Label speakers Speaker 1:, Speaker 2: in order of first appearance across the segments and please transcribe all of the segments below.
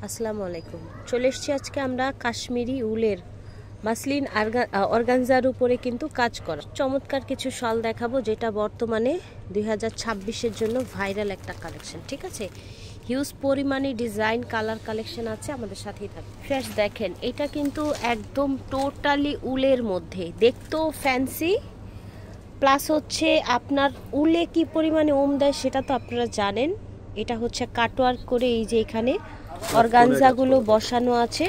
Speaker 1: আসসালামু আলাইকুম। চলে এসেছি আজকে আমরা কাশ্মীরি উলের মাসলিন অর্গানজার উপরে কিন্তু কাজ করা চমৎকার কিছু শাল দেখাবো, যেটা বর্তমানে 2026-এর জন্য ভাইরাল একটা কালেকশন। ঠিক আছে, হিউজ পরিমাণে ডিজাইন কালার কালেকশন আছে, আমাদের সাথেই থাকবে। ফ্রেশ দেখেন, এটা কিন্তু একদম টোটালি উলের মধ্যে, দেখতেও ফ্যান্সি, প্লাস হচ্ছে আপনার উলে কি পরিমাণে ওম দেয় সেটা তো আপনারা জানেন। এটা হচ্ছে কাটওয়ার্ক করে এই যে এখানে অর্গানজাগুলো বসানো আছে,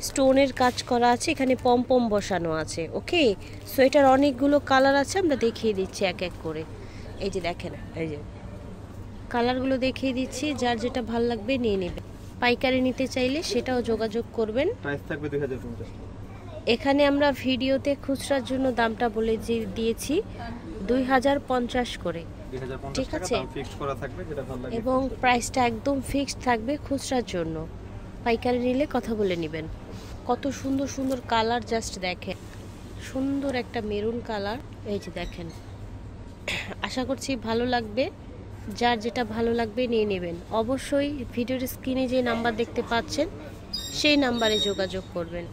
Speaker 1: স্টোনের কাজ করা আছে, এখানে পম বসানো আছে। ওকে, সো এটার অনেকগুলো কালার আছে, আমরা দেখিয়ে দিচ্ছি এক এক করে। এই যে দেখেন, এই যে কালারগুলো দেখিয়ে দিচ্ছি, যার যেটা ভালো লাগবে নিয়ে নেবেন। পাইকারি নিতে চাইলে সেটাও যোগাযোগ করবেন।
Speaker 2: প্রাইস থাকবে 2050 টাকা।
Speaker 1: এখানে আমরা ভিডিওতে খুচরার জন্য দামটা বলে দিয়েছি 2050 করে, ঠিক আছে, এবং প্রাইসটা একদম ফিক্সড থাকবে খুচরার জন্য। পাইকারি নিলে কথা বলে নেবেন। কত সুন্দর সুন্দর কালার, জাস্ট দেখেন, সুন্দর একটা মেরুন কালার। এই যে দেখেন, আশা করছি ভালো লাগবে। যার যেটা ভালো লাগবে নিয়ে নেবেন। অবশ্যই ভিডিওর স্ক্রিনে যে নাম্বার দেখতে পাচ্ছেন সেই নাম্বারে যোগাযোগ করবেন।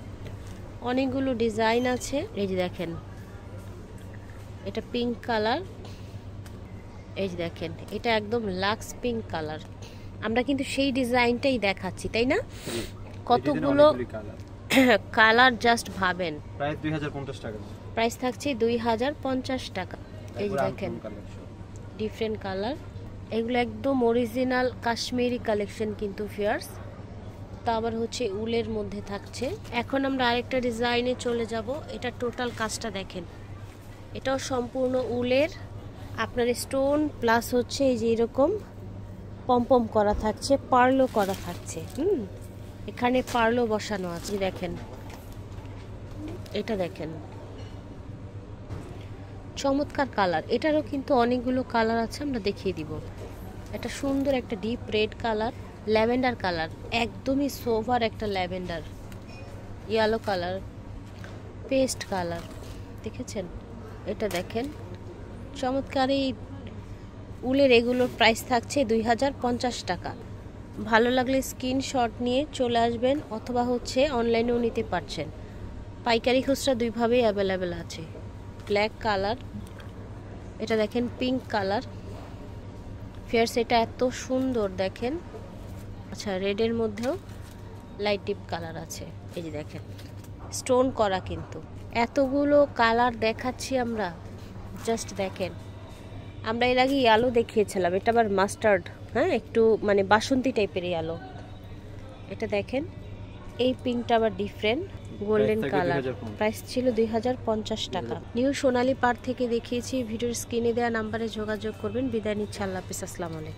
Speaker 1: অনেকগুলো ডিজাইন আছে। এই যে দেখেন, এটা পিঙ্ক কালার। এই যে দেখেন, এটা একদম লাক্স পিঙ্ক কালার। আমরা কিন্তু সেই ডিজাইনটাই দেখাচ্ছি, তাই না? কতগুলো কালার, জাস্ট ভাবেন।
Speaker 2: প্রাইস 2050 টাকা,
Speaker 1: প্রাইস থাকছে 2050 টাকা। এই যে দেখেন, ডিফারেন্ট কালার, এগুলো একদম অরিজিনাল কাশ্মীরি কালেকশন কিন্তু ফিয়ার্স, তা আবার হচ্ছে উলের মধ্যে থাকছে। এখন আমরা আরেকটা ডিজাইনে চলে যাব। এটা টোটাল কাজটা দেখেন, এটাও সম্পূর্ণ উলের, আপনার স্টোন প্লাস হচ্ছে এই যে এরকম পম করা থাকছে, পার্লও করা থাকছে। এখানে পার্লও বসানো আছে। দেখেন, এটা দেখেন, চমৎকার কালার। এটারও কিন্তু অনেকগুলো কালার আছে, আমরা দেখিয়ে দিব। এটা সুন্দর একটা deep red colour, lavender colour, একদমই সোভার একটা lavender, yellow colour, paste colour, দেখেছেন? এটা দেখেন, চমৎকার এই উলের এগুলোর প্রাইস থাকছে 2050 টাকা। ভালো লাগলে স্ক্রিনশট নিয়ে চলে আসবেন, অথবা হচ্ছে অনলাইনেও নিতে পারছেন। পাইকারি খুচরা দুইভাবেই অ্যাভেলেবেল আছে। ব্ল্যাক কালার, এটা দেখেন পিঙ্ক কালার। ফিয়ার্স, এটা এত সুন্দর দেখেন। আচ্ছা, রেডের মধ্যেও লাইট ডিপ কালার আছে। এই যে দেখেন, স্টোন করা কিন্তু। এতগুলো কালার দেখাচ্ছি আমরা, জাস্ট দেখেন। আমরা এর আগে ইয়ালো দেখিয়েছিলাম, এটা আবার মাস্টার্ড, হ্যাঁ, একটু মানে বাসন্তী টাইপের ইয়ালো। এটা দেখেন, এই পিঙ্কটা আবার ডিফারেন্ট, গোল্ডেন কালার। প্রাইস ছিল 2050 টাকা। নিউ সোনালী পার্ক থেকে দেখিয়েছি। ভিডিওর স্ক্রিনে দেওয়া নাম্বারে যোগাযোগ করবেন। বিদায় নিচ্ছি, আল্লাহ হাফেজ, আসসালামু আলাইকুম।